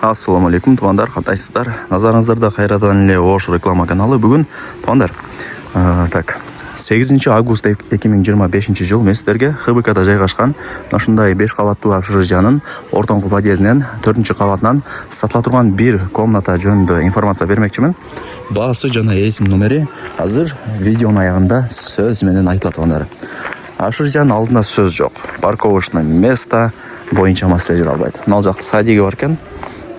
Ассаламу алейкум, туғандар, қандайсыздар? Назарыңыздарда қайрадан эле Ош реклама каналы. Бүгін, туғандар, 8 август 2025 жыл мен сіздерге ХБКда жайгашкан ушундай 5 кабаттуу общежитиянын ортоңку подъездинен 4 кабатынан сатыла турган бир комната жөнүндө информация бермекчимин. Баасы жана ээсинин номери азыр видеонун аягында сөз менен айтылат, туғандар. Общежитиянын алдында сөз жок. Парковочный место боюнча маселе жүрө албайт. Мына жак садиги бар экен.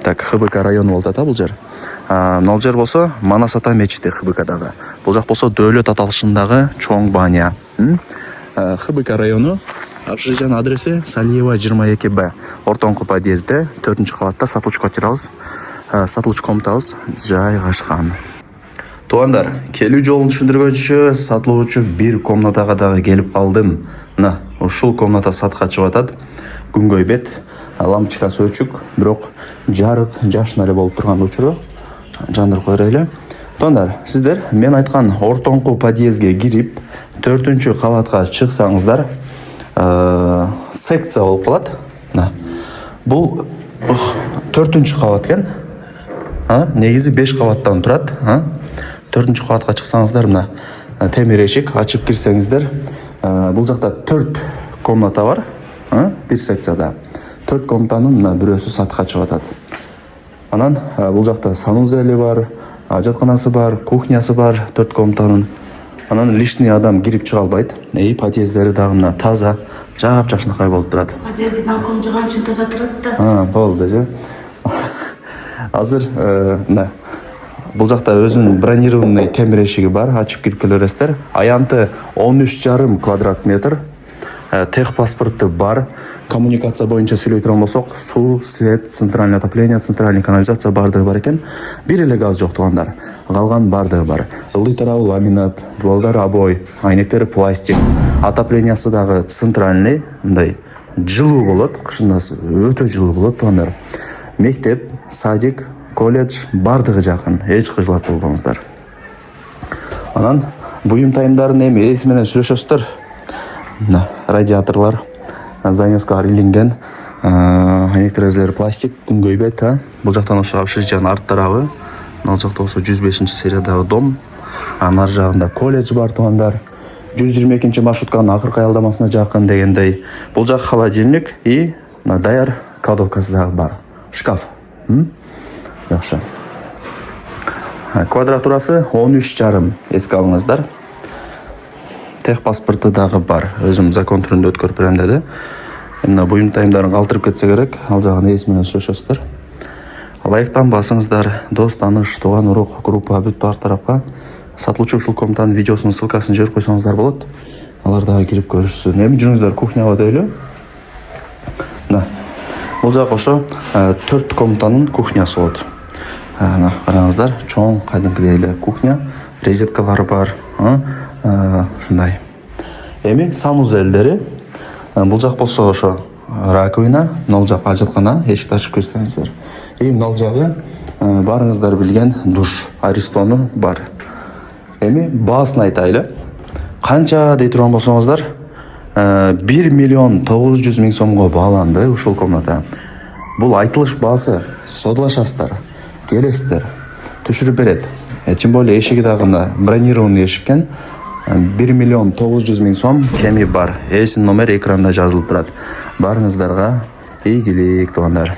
ХБК району болот бул жер. Мына жер болсо Манас ата мечити ХБКдагы. Бул жак болсо дөөлөт аталышындагы чоң баня. ХБК району, общежитиянын адреси Салиева 22Б. Ортоңку подъездде 4 кабатта сатылчу квартирабыз, сатылчу комнатабыз жайгашкан. Туғандар, келүү жолун түшүндүргөчү сатылуучу бир комнатага дагы келип калдым. Мына ушул комната сатка чыгып атат. Күнгөй бет, лампочкасы өчүк, бирок жарык жашын эле болуп турган учуру жандырып коелу эле. Туғандар, сиздер мен айткан ортоңку подъездге кирип 4 кабатка чыксаңыздар, секция болуп калат. Бул 4 кабат экен. Негизи 5 кабаттан турат. 4 кабатка чыксаңыздар, мына темир эшик ачып кирсеңиздер, бул жакта 4 комната бар. Бир секцияда 4 комнатанын мына бирөөсү сатка чыгып атат. Анан бул жакта санузели бар, ажатканасы бар, кухнясы бар 4 комнатанын. Анан лишний адам кирип чыга албайт. Подъездери дагы мына таза, жаап жакшынакай болуп турат. Подъезди балкон жаган үчүн таза турат да. Болду же. Азыр мына бул жакта өзүнүн бронированный темир эшиги бар, ачып кирип келе бересиздер. Аянты 13,5 квадрат метр. Тех паспорты бар. Коммуникация боюнча сүйлөй турган болсок, суу, свет, центральное отопление, центральный канализация бардыгы бар экен. Бир эле газ жок, туғандар. Калган бардыгы бар. Ылдый тарабы ламинат, дуалдар обой, айнектери пластик, отоплениясы дагы центральный, мындай жылуу болот, кышындасы өтө жылуу болот, туғандар. Мектеп, садик, колледж бардыгы жакын, эч кыжылат болбоңуздар. Анан буюм-тайымдарын эми ээси менен сүйлөшөсүздөр. Радиаторлар занеска иленген, айнектерезleri пластик, күнгөй бет. Бул жактан ошо общежитиянын арт тарабы, ал жакта болсо 105 сериядагы дом, ар жагында колледж бар, туғандар. 122 маршрутканын акыркы аялдамасына жакын дегендей. Бул жак холодильник и даяр кладовкасы дагы бар. Шкаф. Жакшы. Квадратурасы 13,5, эске алыңыздар. Тех паспорты дагы бар. Өзүм закон түрүндө өткөрүп берем деди. Мына буюм-тайымдарын калтырып кетсе керек, ал жагын ээси менен сүйлөшөсүздөр. Лайктан басыңыздар, дос, тааныш, тууган, урук, группа бүт бар тарапка сатылуучу ушул комнатанын видеосунун ссылкасын жиберип койсоңуздар болот. Алар дагы кирип көрүшсүн. Эми жүрүңүздөр кухняга өтөлү. Мына бул жак ошо 4 комнатанын кухнясы болот. Мына караңыздар, чоң кадимкидей эле кухня, розеткалары бар. Ушундай. Эми санузелдери. Бул жак болсо ошо раковина, мына жак ажаткана, эшикти ачып кирсеңиздер. Мына жагы барыңыздар билген душ, аристону бар. Эми баасын айтайлы. Канча дей турган болсоңуздар, 1,900,000 сомго бааланды ушул комната. Бул айтылыш баасы, содалашасыздар, келесиздер, түшүрүп берет. Тем более эшиги дагы бронированный эшиккен. 1,900,000 сом кеми бар. Ээсинин номери экранда жазылып турат. Барыңыздарга ийгилик, туғандар.